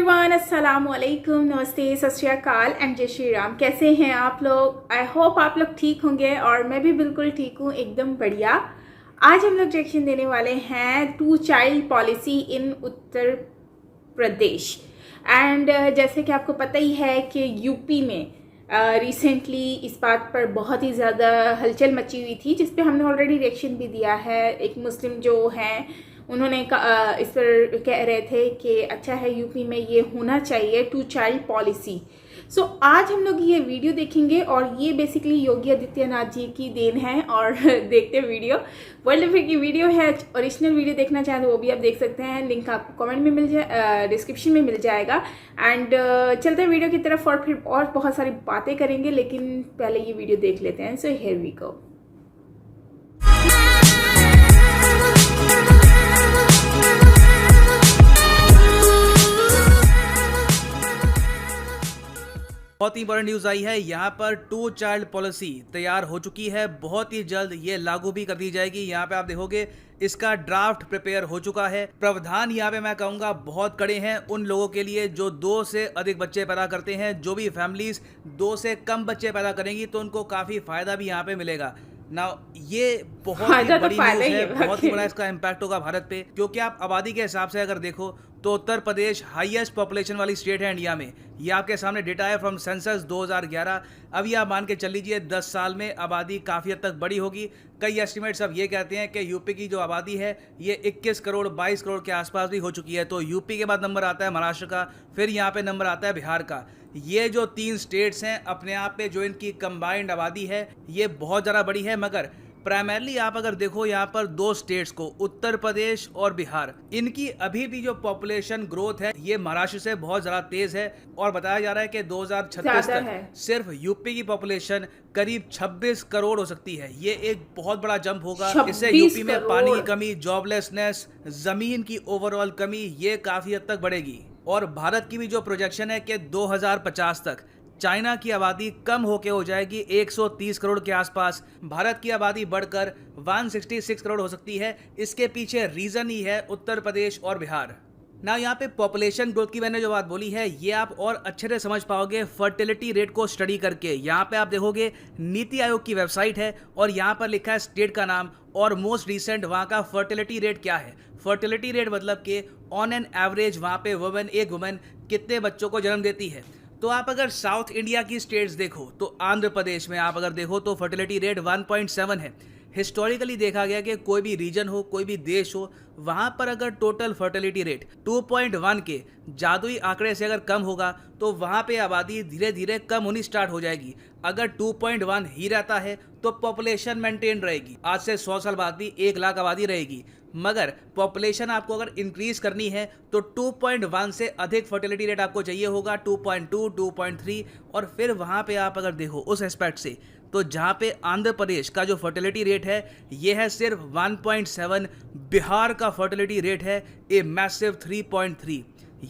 Everyone, अस्सलाम वालेकुम, नमस्ते, सत श्री अकाल एंड जय श्री राम। कैसे हैं आप लोग? आई होप आप लोग ठीक होंगे और मैं भी बिल्कुल ठीक हूँ, एकदम बढ़िया। आज हम लोग रिएक्शन देने वाले हैं 2 child policy in Uttar Pradesh. And जैसे कि आपको पता ही है कि यूपी में रिसेंटली इस बात पर बहुत ही ज़्यादा हलचल मची हुई थी, जिस पे हमने ऑलरेडी रिएक्शन भी दिया है। एक मुस्लिम जो हैं उन्होंने इस पर कह रहे थे कि अच्छा है यूपी में ये होना चाहिए 2 चाइल्ड पॉलिसी। सो आज हम लोग ये वीडियो देखेंगे और ये बेसिकली योगी आदित्यनाथ जी की देन है। और देखते हैं वीडियो, वर्ल्ड अफेयर की वीडियो है। ओरिजिनल वीडियो देखना चाहें तो वो भी आप देख सकते हैं, लिंक आपको कमेंट में मिल जाए, डिस्क्रिप्शन में मिल जाएगा। एंड चलते हैं वीडियो की तरफ और फिर और बहुत सारी बातें करेंगे, लेकिन पहले ये वीडियो देख लेते हैं। So here we go. बहुत ही इंपॉर्टेंट न्यूज आई है। यहाँ पर 2 चाइल्ड पॉलिसी तैयार हो चुकी है, बहुत ही जल्द ये लागू भी कर दी जाएगी। यहाँ पे आप देखोगे इसका ड्राफ्ट प्रिपेयर हो चुका है। प्रावधान यहाँ पे मैं कहूँगा बहुत कड़े हैं उन लोगों के लिए जो 2 से अधिक बच्चे पैदा करते हैं। जो भी फैमिलीज 2 से कम बच्चे पैदा करेंगी तो उनको काफी फायदा भी यहाँ पे मिलेगा ना। ये बहुत ही बड़ी न्यूज है, बहुत ही बड़ा इसका इम्पैक्ट होगा भारत पे, क्योंकि आप आबादी के हिसाब से अगर देखो तो उत्तर प्रदेश हाईएस्ट पॉपुलेशन वाली स्टेट है इंडिया में। ये आपके सामने डेटा है फ्रॉम सेंसस 2011। अब ये आप मान के चल लीजिए 10 साल में आबादी काफ़ी हद तक बड़ी होगी। कई एस्टिमेट्स अब ये कहते हैं कि यूपी की जो आबादी है ये 21 करोड़ 22 करोड़ के आसपास भी हो चुकी है। तो यूपी के बाद नंबर आता है महाराष्ट्र का, फिर यहाँ पे नंबर आता है बिहार का। ये जो 3 स्टेट्स हैं अपने आप पे जो इनकी कंबाइंड आबादी है ये बहुत ज़्यादा बड़ी है। मगर प्राइमरली आप अगर देखो यहाँ पर 2 स्टेट्स को, उत्तर प्रदेश और बिहार, इनकी अभी भी जो पॉपुलेशन ग्रोथ है ये महाराष्ट्र से बहुत ज़्यादा तेज है। और बताया जा रहा है कि 2036 तक सिर्फ यूपी की पॉपुलेशन करीब 26 करोड़ हो सकती है। ये एक बहुत बड़ा जंप होगा। इससे यूपी में पानी की कमी, जॉबलेसनेस, जमीन की ओवरऑल कमी ये काफ़ी हद तक बढ़ेगी। और भारत की भी जो प्रोजेक्शन है कि 2050 तक चाइना की आबादी कम होके हो जाएगी 130 करोड़ के आसपास। भारत की आबादी बढ़कर 166 करोड़ हो सकती है। इसके पीछे रीजन ही है उत्तर प्रदेश और बिहार ना। यहाँ पे पॉपुलेशन ग्रोथ की मैंने जो बात बोली है ये आप और अच्छे से समझ पाओगे फर्टिलिटी रेट को स्टडी करके। यहाँ पे आप देखोगे नीति आयोग की वेबसाइट है और यहाँ पर लिखा है स्टेट का नाम और मोस्ट रिसेंट वहाँ का फर्टिलिटी रेट क्या है। फर्टिलिटी रेट मतलब कि ऑन एन एवरेज वहाँ पे एक वुमेन कितने बच्चों को जन्म देती है। तो आप अगर साउथ इंडिया की स्टेट्स देखो तो आंध्र प्रदेश में आप अगर देखो तो फर्टिलिटी रेट 1.7 है। हिस्टोरिकली देखा गया कि कोई भी रीजन हो, कोई भी देश हो, वहां पर अगर टोटल फर्टिलिटी रेट 2.1 के जादुई आंकड़े से अगर कम होगा तो वहां पे आबादी धीरे धीरे कम होनी स्टार्ट हो जाएगी। अगर 2.1 ही रहता है तो पॉपुलेशन मेंटेन रहेगी, आज से 100 साल बाद भी 1 लाख आबादी रहेगी। मगर पॉपुलेशन आपको अगर इंक्रीज करनी है तो 2.1 से अधिक फर्टिलिटी रेट आपको चाहिए होगा, 2.2, 2.3। और फिर वहाँ पे आप अगर देखो उस एस्पेक्ट से तो जहाँ पे आंध्र प्रदेश का जो फर्टिलिटी रेट है ये है सिर्फ 1.7, बिहार का फर्टिलिटी रेट है ए मैसिव 3.3।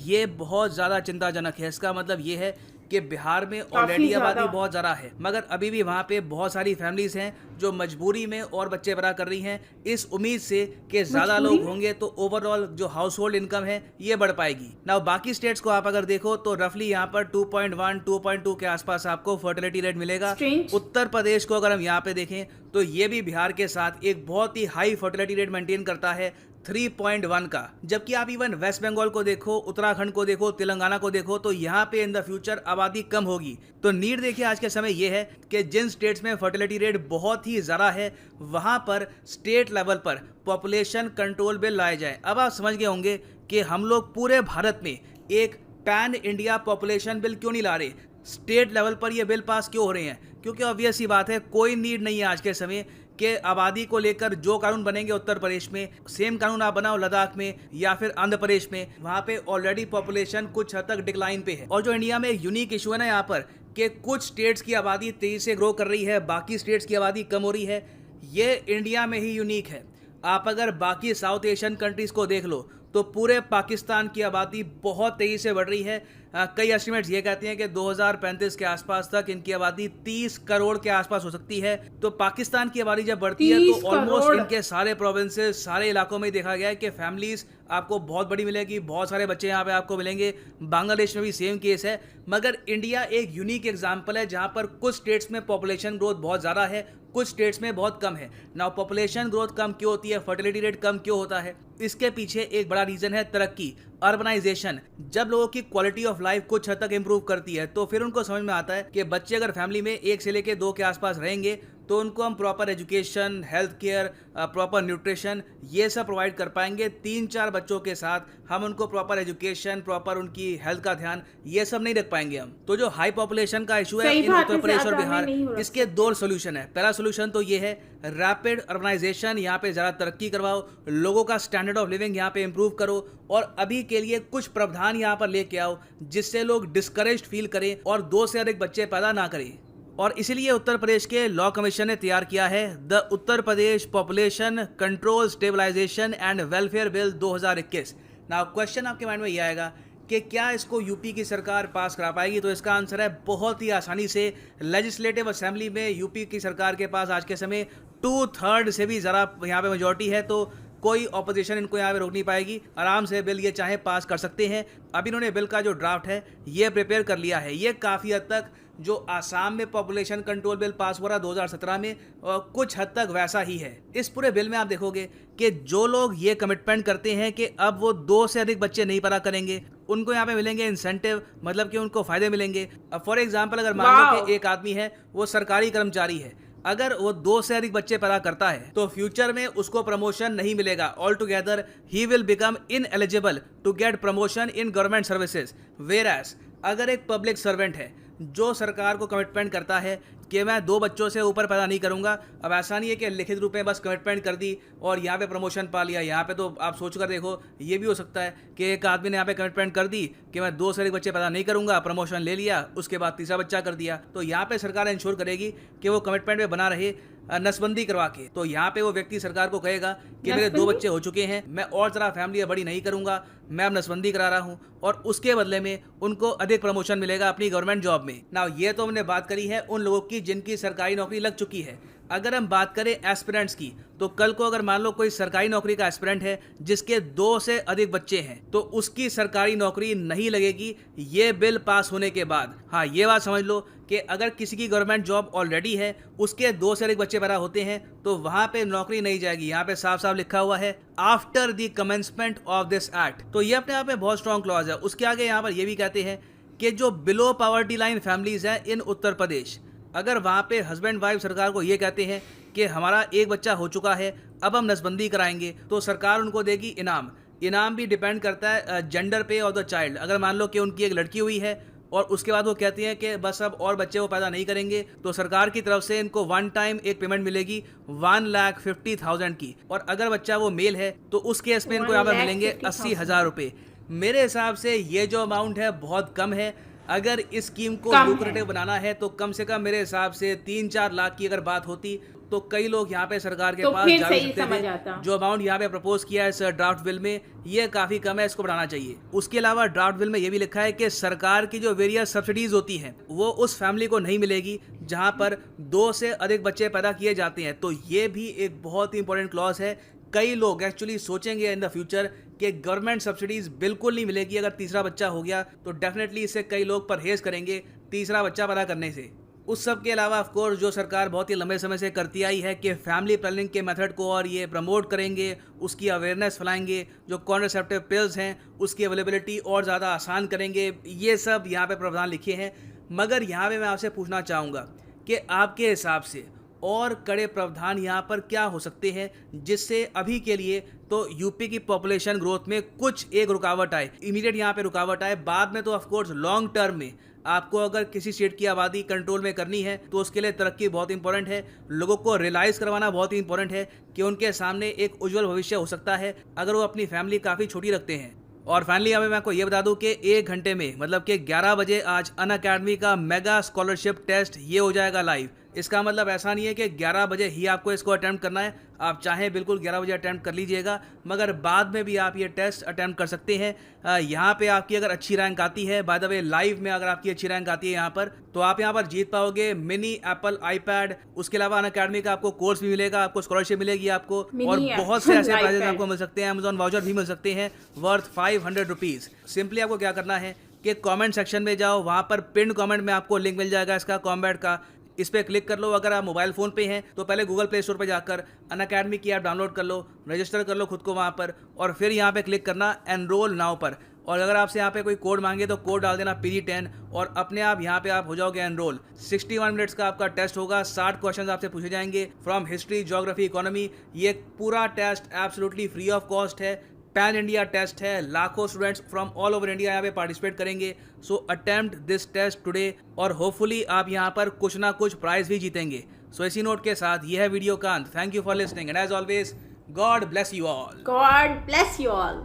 ये बहुत ज़्यादा चिंताजनक है। इसका मतलब ये है कि बिहार में ऑलरेडी आबादी बहुत ज़्यादा है, मगर अभी भी वहाँ पे बहुत सारी फैमिलीज हैं जो मजबूरी में और बच्चे पैदा कर रही हैं, इस उम्मीद से कि ज़्यादा लोग होंगे तो ओवरऑल जो हाउस होल्ड इनकम है ये बढ़ पाएगी ना। बाकी स्टेट्स को आप अगर देखो तो रफली यहाँ पर 2.1, 2.2 के आसपास आपको फर्टिलिटी रेट मिलेगा। उत्तर प्रदेश को अगर हम यहाँ पे देखें तो ये भी बिहार के साथ एक बहुत ही हाई फर्टिलिटी रेट मेंटेन करता है 3.1 का। जबकि आप इवन वेस्ट बंगाल को देखो, उत्तराखंड को देखो, तेलंगाना को देखो तो यहाँ पे इन द फ्यूचर आबादी कम होगी। तो नीड देखिए आज के समय ये है कि जिन स्टेट्स में फर्टिलिटी रेट बहुत ही ज़्यादा है वहाँ पर स्टेट लेवल पर पॉपुलेशन कंट्रोल बिल लाए जाए। अब आप समझ गए होंगे कि हम लोग पूरे भारत में एक पैन इंडिया पॉपुलेशन बिल क्यों नहीं ला रहे, स्टेट लेवल पर ये बिल पास क्यों हो रहे हैं। क्योंकि ऑब्वियस ही बात है, कोई नीड नहीं है आज के समय कि आबादी को लेकर जो कानून बनेंगे उत्तर प्रदेश में सेम कानून आप बनाओ लद्दाख में या फिर आंध्र प्रदेश में। वहाँ पे ऑलरेडी पॉपुलेशन कुछ हद तक डिक्लाइन पे है। और जो इंडिया में एक यूनिक इशू है ना यहाँ पर कि कुछ स्टेट्स की आबादी तेजी से ग्रो कर रही है, बाकी स्टेट्स की आबादी कम हो रही है, ये इंडिया में ही यूनिक है। आप अगर बाकी साउथ एशियन कंट्रीज को देख लो तो पूरे पाकिस्तान की आबादी बहुत तेजी से बढ़ रही है। कई एस्टिमेट्स ये कहते हैं कि 2035 के आसपास तक इनकी आबादी 30 करोड़ के आसपास हो सकती है। तो पाकिस्तान की आबादी जब बढ़ती है तो 30 ऑलमोस्ट करोड़। इनके सारे प्रोविंसेस, सारे इलाकों में देखा गया है कि फैमिलीज आपको बहुत बड़ी मिलेगी, बहुत सारे बच्चे यहाँ पे आपको मिलेंगे। बांग्लादेश में भी सेम केस है, मगर इंडिया एक यूनिक एग्जाम्पल है जहाँ पर कुछ स्टेट्स में पॉपुलेशन ग्रोथ बहुत ज़्यादा है, कुछ स्टेट्स में बहुत कम है। नाउ पॉपुलेशन ग्रोथ कम क्यों होती है, फर्टिलिटी रेट कम क्यों होता है, इसके पीछे एक बड़ा रीजन है तरक्की, अर्बनाइजेशन। जब लोगों की क्वालिटी ऑफ लाइफ कुछ हद तक इंप्रूव करती है तो फिर उनको समझ में आता है कि बच्चे अगर फैमिली में 1 से लेकर 2 के आसपास रहेंगे तो उनको हम proper education, health care, proper nutrition ये सब प्रोवाइड कर पाएंगे। 3-4 बच्चों के साथ हम उनको प्रॉपर एजुकेशन, प्रॉपर उनकी हेल्थ का ध्यान ये सब नहीं रख पाएंगे हम। तो जो हाई पॉपुलेशन का इशू है सही इन बात उत्तर है, प्रदेश और ज्यादा बिहार, नहीं हो रहा। इसके 2 सोल्यूशन है। पहला सोल्यूशन तो ये है रैपिड अर्बनाइजेशन, यहाँ पे ज़्यादा तरक्की करवाओ, लोगों का स्टैंडर्ड ऑफ लिविंग यहाँ पे इंप्रूव करो, और अभी के लिए कुछ प्रावधान यहाँ पर लेके आओ जिससे लोग डिस्करेज्ड फील करें और 2 से अधिक बच्चे पैदा ना करें। और इसीलिए उत्तर प्रदेश के लॉ कमीशन ने तैयार किया है the Uttar Pradesh population control stabilisation and welfare bill 2021। Now question आपके माइंड में ये आएगा कि क्या इसको यूपी की सरकार पास करा पाएगी, तो इसका आंसर है बहुत ही आसानी से। लेजिस्लेटिव असेंबली में यूपी की सरकार के पास आज के समय 2/3 से भी ज़रा यहाँ पे मेजोरिटी है, तो कोई ऑपोजिशन इनको यहाँ पे रोक नहीं पाएगी। आराम से बिल ये चाहे पास कर सकते हैं। अभी इन्होंने बिल का जो ड्राफ्ट है ये प्रिपेयर कर लिया है। ये काफ़ी हद तक जो आसाम में पॉपुलेशन कंट्रोल बिल पास हुआ 2017 में कुछ हद तक वैसा ही है। इस पूरे बिल में आप देखोगे कि जो लोग ये कमिटमेंट करते हैं कि अब वो 2 से अधिक बच्चे नहीं पैदा करेंगे, उनको यहाँ पे मिलेंगे इंसेंटिव, मतलब कि उनको फायदे मिलेंगे। अब फॉर एग्जाम्पल अगर मान लो कि एक आदमी है, वो सरकारी कर्मचारी है, अगर वो 2 से अधिक बच्चे पैदा करता है तो फ्यूचर में उसको प्रमोशन नहीं मिलेगा। All together he will become ineligible to get promotion in government services. Whereas अगर एक पब्लिक सर्वेंट है जो सरकार को कमिटमेंट करता है कि मैं 2 बच्चों से ऊपर पैदा नहीं करूंगा, अब ऐसा नहीं है कि लिखित रूप में बस कमिटमेंट कर दी और यहाँ पे प्रमोशन पा लिया। यहाँ पे तो आप सोच कर देखो, ये भी हो सकता है कि एक आदमी ने यहाँ पे कमिटमेंट कर दी कि मैं 2 से अधिक बच्चे पैदा नहीं करूंगा, प्रमोशन ले लिया, उसके बाद तीसरा बच्चा कर दिया। तो यहाँ पे सरकार इंश्योर करेगी कि वो कमिटमेंट में बना रहे, नसबंदी करवा के। तो यहाँ पे वो व्यक्ति सरकार को कहेगा कि मेरे 2 बच्चे हो चुके हैं, मैं और ज़रा फैमिली बड़ी नहीं करूंगा, मैं अब नसबंदी करा रहा हूँ, और उसके बदले में उनको अधिक प्रमोशन मिलेगा अपनी गवर्नमेंट जॉब में। नाउ ये तो हमने बात करी है उन लोगों की जिनकी सरकारी नौकरी लग चुकी है। अगर हम बात करें एस्पिरेंट्स की, तो कल को अगर मान लो कोई सरकारी नौकरी का एस्पिरेंट है जिसके 2 से अधिक बच्चे हैं, तो उसकी सरकारी नौकरी नहीं लगेगी ये बिल पास होने के बाद। हाँ, ये बात समझ लो कि अगर किसी की गवर्नमेंट जॉब ऑलरेडी है, उसके 2 से अधिक बच्चे पैदा होते हैं, तो वहां पे नौकरी नहीं जाएगी। यहाँ पे साफ साफ लिखा हुआ है after the commencement of this act. तो ये अपने आप में बहुत स्ट्रॉन्ग क्लॉज है। उसके आगे यहाँ पर ये भी कहते हैं कि जो बिलो पॉवर्टी लाइन फैमिलीज है इन उत्तर प्रदेश, अगर वहाँ पे हस्बैंड वाइफ सरकार को ये कहते हैं कि हमारा 1 बच्चा हो चुका है, अब हम नसबंदी कराएंगे, तो सरकार उनको देगी इनाम। इनाम भी डिपेंड करता है जेंडर पे और द चाइल्ड। अगर मान लो कि उनकी एक लड़की हुई है और उसके बाद वो कहती हैं कि बस अब और बच्चे वो पैदा नहीं करेंगे, तो सरकार की तरफ से इनको 1 टाइम एक पेमेंट मिलेगी 1,50,000 की। और अगर बच्चा वो मेल है तो उस केस में इनको यहाँ पर मिलेंगे 80,000 रुपये। मेरे हिसाब से ये जो अमाउंट है बहुत कम है। अगर इस स्कीम को लुक्रेटिव बनाना है तो कम से कम मेरे हिसाब से 3-4 लाख की अगर बात होती तो कई लोग यहाँ पे सरकार के तो पास फिर जा सही सकते समझ थे। आता। जो अमाउंट यहाँ पे प्रपोज किया है इस ड्राफ्ट बिल में, ये काफी कम है, इसको बढ़ाना चाहिए। उसके अलावा ड्राफ्ट बिल में ये भी लिखा है कि सरकार की जो वेरियस सब्सिडीज होती हैं वो उस फैमिली को नहीं मिलेगी जहाँ पर 2 से अधिक बच्चे पैदा किए जाते हैं। तो ये भी एक बहुत ही इंपॉर्टेंट क्लॉज है। कई लोग एक्चुअली सोचेंगे इन द फ्यूचर कि गवर्नमेंट सब्सिडीज बिल्कुल नहीं मिलेगी अगर तीसरा बच्चा हो गया, तो डेफिनेटली इससे कई लोग परहेज करेंगे तीसरा बच्चा पैदा करने से। उस सब के अलावा ऑफ कोर्स जो सरकार बहुत ही लंबे समय से करती आई है कि फैमिली प्लानिंग के मेथड को और ये प्रमोट करेंगे, उसकी अवेयरनेस फैलाएंगे, जो कॉन्ट्रासेप्टिव पिल्स हैं उसकी अवेलेबिलिटी और ज़्यादा आसान करेंगे, ये सब यहाँ पे प्रावधान लिखे हैं। मगर यहाँ पे मैं आपसे पूछना चाहूँगा कि आपके हिसाब से और कड़े प्रावधान यहाँ पर क्या हो सकते हैं जिससे अभी के लिए तो यूपी की पॉपुलेशन ग्रोथ में कुछ एक रुकावट आए, इमीडिएट यहाँ पे रुकावट आए, बाद में तो ऑफ कोर्स लॉन्ग टर्म में आपको अगर किसी स्टेट की आबादी कंट्रोल में करनी है तो उसके लिए तरक्की बहुत इंपॉर्टेंट है। लोगों को रियलाइज़ करवाना बहुत ही इंपॉर्टेंट है कि उनके सामने एक उज्जवल भविष्य हो सकता है अगर वो अपनी फैमिली काफ़ी छोटी रखते हैं। और फाइनली यहाँ पे मैं आपको ये बता दूं कि 1 घंटे में मतलब कि 11 बजे आज अनअकैडमी का मेगा स्कॉलरशिप टेस्ट ये हो जाएगा लाइव। इसका मतलब ऐसा नहीं है कि 11 बजे ही आपको इसको अटैम्प्ट करना है। आप चाहें बिल्कुल 11 बजे अटैम्प्ट कर लीजिएगा, मगर बाद में भी आप ये टेस्ट अटैम्प्ट कर सकते हैं। यहाँ पे आपकी अगर अच्छी रैंक आती है, बाय द वे लाइव में अगर आपकी अच्छी रैंक आती है यहाँ पर, तो आप यहाँ पर जीत पाओगे मिनी एप्पल आईपैड। उसके अलावा अनअकैडमी का आपको कोर्स भी मिलेगा, आपको स्कॉलरशिप मिलेगी आपको, और बहुत से ऐसे प्राइजेस आपको मिल सकते हैं। अमेजॉन वाउचर भी मिल सकते हैं वर्थ 500 रुपीज़। सिंपली आपको क्या करना है कि कमेंट सेक्शन में जाओ, वहाँ पर पिन कमेंट में आपको लिंक मिल जाएगा इसका कॉम्बैट का, इस पर क्लिक कर लो। अगर आप मोबाइल फ़ोन पे हैं तो पहले गूगल प्ले स्टोर पर जाकर अनअकैडमी की ऐप डाउनलोड कर लो, रजिस्टर कर लो खुद को वहाँ पर, और फिर यहाँ पे क्लिक करना एनरोल नाउ पर। और अगर आपसे यहाँ पे कोई कोड मांगे तो कोड डाल देना PG10, और अपने आप यहाँ पे आप हो जाओगे एनरोल। 61 मिनट्स का आपका टेस्ट होगा, 60 क्वेश्चंस आपसे पूछे जाएंगे फ्रॉम हिस्ट्री, ज्योग्राफी, इकोनॉमी। ये पूरा test absolutely free of cost है, पैन इंडिया टेस्ट है। लाखों students from all over India यहाँ पे पार्टिसिपेट करेंगे। So attempt this test today, और होपफुली आप यहाँ पर कुछ ना कुछ प्राइज भी जीतेंगे। सो इसी नोट के साथ ये है वीडियो का अंत। Thank you for listening and as always God bless you all. God bless you all.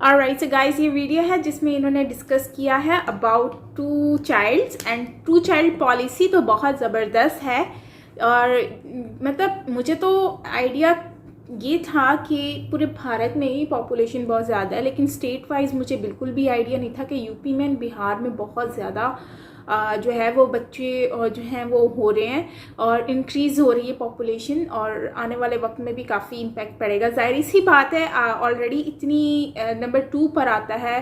Alright, so guys, ये वीडियो है जिसमें इन्होंने डिस्कस किया है about 2 childs and 2 child policy. तो बहुत ज़बरदस्त है, और मतलब मुझे तो आइडिया ये था कि पूरे भारत में ही पॉपुलेशन बहुत ज़्यादा है, लेकिन स्टेट वाइज मुझे बिल्कुल भी आइडिया नहीं था कि यूपी में, बिहार में बहुत ज़्यादा जो है वो बच्चे और जो हैं वो हो रहे हैं, और इंक्रीज़ हो रही है पॉपुलेशन, और आने वाले वक्त में भी काफ़ी इम्पैक्ट पड़ेगा। ज़ाहिर सी बात है, ऑलरेडी इतनी नंबर 2 पर आता है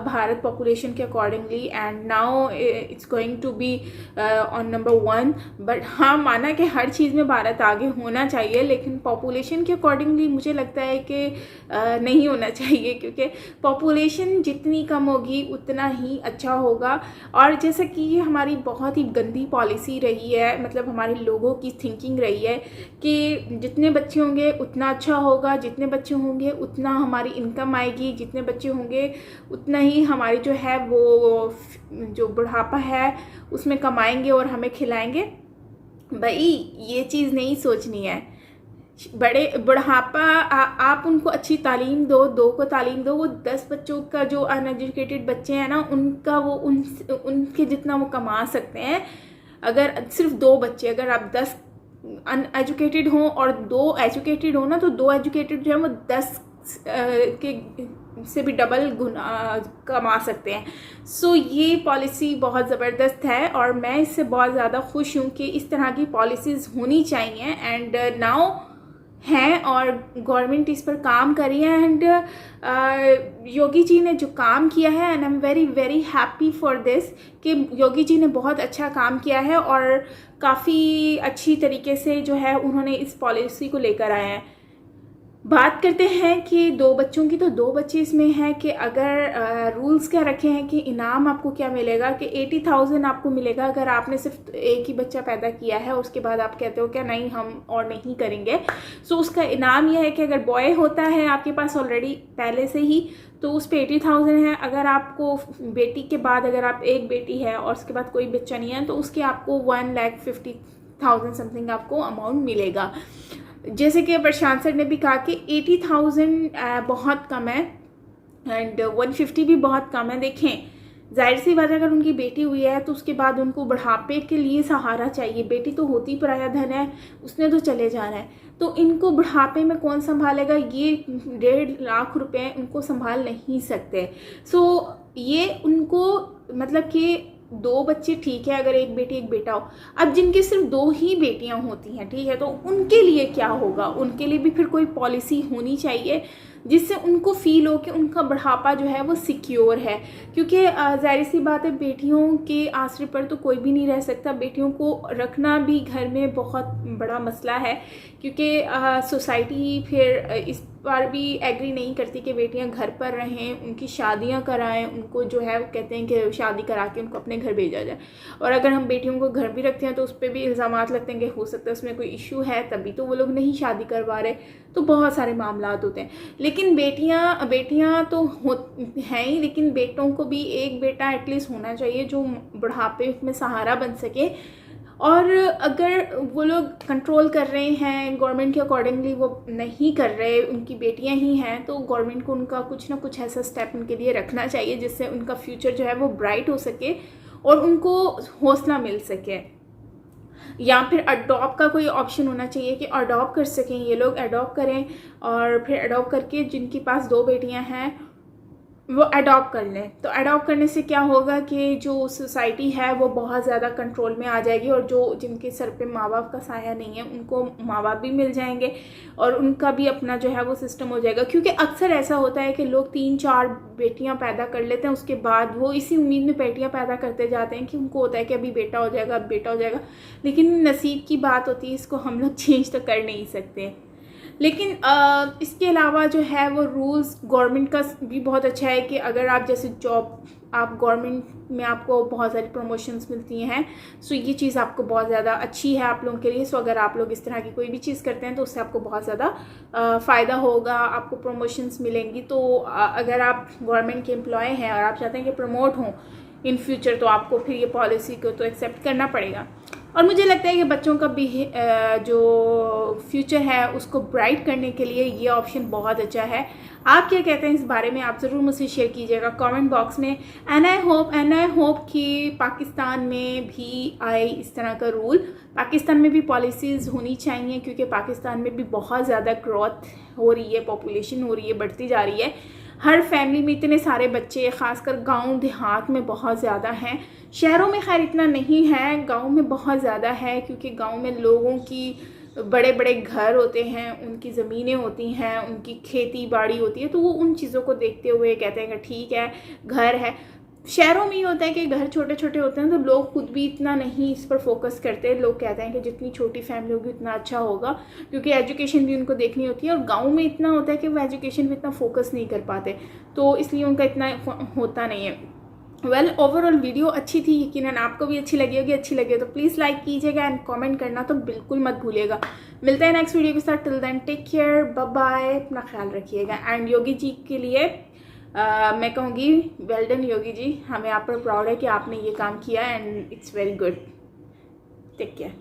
भारत पॉपुलेशन के accordingly, and now it's going to be on number 1। But हाँ, माना कि हर चीज़ में भारत आगे होना चाहिए, लेकिन पॉपुलेशन के अकॉर्डिंगली मुझे लगता है कि नहीं होना चाहिए, क्योंकि पॉपुलेशन जितनी कम होगी उतना ही अच्छा होगा। और जैसे कि ये हमारी बहुत ही गंदी पॉलिसी रही है, मतलब हमारे लोगों की थिंकिंग रही है कि जितने बच्चे होंगे उतना अच्छा होगा, जितने बच्चे होंगे उतना हमारी इनकम आएगी, जितने बच्चे होंगे उतना ही हमारी जो है वो जो बुढ़ापा है उसमें कमाएंगे और हमें खिलाएंगे। भाई, ये चीज़ नहीं सोचनी है। बड़े बुढ़ापा आप उनको अच्छी तालीम दो, 2 को तालीम दो, वो 10 बच्चों का जो अनएजुकेटेड बच्चे हैं ना, उनका वो उनके जितना वो कमा सकते हैं। अगर सिर्फ 2 बच्चे, अगर आप 10 अनएजुकेटेड हों और 2 एजुकेटेड हो ना, तो 2 एजुकेटेड जो है वो 10 के से भी डबल गुना कमा सकते हैं। सो ये पॉलिसी बहुत ज़बरदस्त है, और मैं इससे बहुत ज़्यादा खुश हूँ कि इस तरह की पॉलिसीज़ होनी चाहिए, एंड नाउ हैं, और गवर्नमेंट इस पर काम कर रही है। एंड योगी जी ने जो काम किया है, and I am very very happy for this, कि योगी जी ने बहुत अच्छा काम किया है, और काफ़ी अच्छी तरीके से जो है उन्होंने इस पॉलिसी को लेकर आए हैं। बात करते हैं कि 2 बच्चों की, तो 2 बच्चे इसमें हैं कि अगर रूल्स क्या रखे हैं कि इनाम आपको क्या मिलेगा, कि 80,000 आपको मिलेगा अगर आपने सिर्फ एक ही बच्चा पैदा किया है। उसके बाद आप कहते हो क्या नहीं, हम और नहीं करेंगे। सो उसका इनाम यह है कि अगर बॉय होता है आपके पास ऑलरेडी पहले से ही, तो उस पर 80,000 है। अगर आपको बेटी के बाद, अगर आप एक बेटी है और उसके बाद कोई बच्चा नहीं है, तो उसके आपको 1,50,000 समथिंग आपको अमाउंट मिलेगा। जैसे कि प्रशांत सर ने भी कहा कि 80,000 बहुत कम है, एंड 150 भी बहुत कम है। देखें, जाहिर सी बात है, अगर उनकी बेटी हुई है तो उसके बाद उनको बुढ़ापे के लिए सहारा चाहिए। बेटी तो होती पराया धन है, उसने तो चले जाना है, तो इनको बुढ़ापे में कौन संभालेगा? ये 1.5 लाख रुपए उनको संभाल नहीं सकते। सो ये उनको, मतलब कि 2 बच्चे ठीक है, अगर एक बेटी एक बेटा हो। अब जिनके सिर्फ 2 ही बेटियां होती हैं, ठीक है, तो उनके लिए क्या होगा? उनके लिए भी फिर कोई पॉलिसी होनी चाहिए जिससे उनको फील हो कि उनका बुढ़ापा जो है वो सिक्योर है। क्योंकि जाहिर सी बात है, बेटियों के आसरे पर तो कोई भी नहीं रह सकता। बेटियों को रखना भी घर में बहुत बड़ा मसला है, क्योंकि सोसाइटी फिर इस पर भी एग्री नहीं करती कि बेटियां घर पर रहें, उनकी शादियां कराएं। उनको जो है वो कहते हैं कि शादी करा के उनको अपने घर भेजा जाए। और अगर हम बेटियों को घर भी रखते हैं तो उस पर भी इल्ज़ामात लगते हैं कि हो सकता है उसमें कोई इशू है, तभी तो वो लोग नहीं शादी करवा रहे। तो बहुत सारे मामलात होते हैं। लेकिन बेटियां तो हैं ही, लेकिन बेटों को भी एक बेटा एटलीस्ट होना चाहिए जो बुढ़ापे में सहारा बन सके। और अगर वो लोग कंट्रोल कर रहे हैं गवर्नमेंट के अकॉर्डिंगली, वो नहीं कर रहे, उनकी बेटियां ही हैं, तो गवर्नमेंट को उनका कुछ ना कुछ ऐसा स्टेप उनके लिए रखना चाहिए जिससे उनका फ्यूचर जो है वो ब्राइट हो सके और उनको हौसला मिल सके। या फिर अडॉप्ट का कोई ऑप्शन होना चाहिए कि अडॉप्ट कर सकें, ये लोग अडॉप्ट करें और फिर अडॉप्ट करके जिनके पास 2 बेटियां हैं वो अडॉप्ट कर लें। तो अडॉप्ट करने से क्या होगा कि जो सोसाइटी है वो बहुत ज़्यादा कंट्रोल में आ जाएगी और जो जिनके सर पे माँ बाप का साया नहीं है उनको माँ बाप भी मिल जाएंगे और उनका भी अपना जो है वो सिस्टम हो जाएगा। क्योंकि अक्सर ऐसा होता है कि लोग 3-4 बेटियां पैदा कर लेते हैं, उसके बाद वो इसी उम्मीद में बेटियां पैदा करते जाते हैं कि उनको होता है कि अभी बेटा हो जाएगा, अब बेटा हो जाएगा, लेकिन नसीब की बात होती है, इसको हम लोग चेंज तो कर नहीं सकते। लेकिन इसके अलावा जो है वो रूल्स गवर्नमेंट का भी बहुत अच्छा है कि अगर आप जैसे जॉब आप गवर्नमेंट में आपको बहुत सारी प्रमोशंस मिलती हैं, सो ये चीज़ आपको बहुत ज़्यादा अच्छी है आप लोगों के लिए। सो अगर आप लोग इस तरह की कोई भी चीज़ करते हैं तो उससे आपको बहुत ज़्यादा फ़ायदा होगा, आपको प्रमोशंस मिलेंगी। तो अगर आप गवर्नमेंट के एम्प्लॉय हैं और आप चाहते हैं कि प्रमोट हों इन फ्यूचर, तो आपको फिर ये पॉलिसी को तो एक्सेप्ट करना पड़ेगा। और मुझे लगता है कि बच्चों का भी जो फ्यूचर है उसको ब्राइट करने के लिए ये ऑप्शन बहुत अच्छा है। आप क्या कहते हैं इस बारे में, आप ज़रूर मुझसे शेयर कीजिएगा कमेंट बॉक्स में। एंड आई होप कि पाकिस्तान में भी आए इस तरह का रूल, पाकिस्तान में भी पॉलिसीज़ होनी चाहिए, क्योंकि पाकिस्तान में भी बहुत ज़्यादा ग्रोथ हो रही है, पॉपुलेशन हो रही है, बढ़ती जा रही है। हर फैमिली में इतने सारे बच्चे, ख़ासकर गांव देहात में बहुत ज़्यादा हैं। शहरों में खैर इतना नहीं है, गांव में बहुत ज़्यादा है, क्योंकि गांव में लोगों की बड़े बड़े घर होते हैं, उनकी ज़मीनें होती हैं, उनकी खेती बाड़ी होती है, तो वो उन चीज़ों को देखते हुए कहते हैं कि ठीक है घर है। शहरों में ये होता है कि घर छोटे छोटे होते हैं तो लोग खुद भी इतना नहीं इस पर फोकस करते। लोग कहते हैं कि जितनी छोटी फैमिली होगी उतना अच्छा होगा, क्योंकि एजुकेशन भी उनको देखनी होती है। और गांव में इतना होता है कि वो एजुकेशन पे इतना फोकस नहीं कर पाते, तो इसलिए उनका इतना होता नहीं है। वेल ओवरऑल वीडियो अच्छी थी, यकीनन आपको भी अच्छी लगी होगी। अच्छी लगे तो प्लीज़ लाइक कीजिएगा एंड कमेंट करना तो बिल्कुल मत भूलिएगा। मिलते हैं नेक्स्ट वीडियो के साथ। Till then take care, bye bye, अपना ख्याल रखिएगा। एंड योगी जी के लिए मैं कहूँगी वेल डन योगी जी, हमें आप पर प्राउड है कि आपने ये काम किया and it's very good. Take care.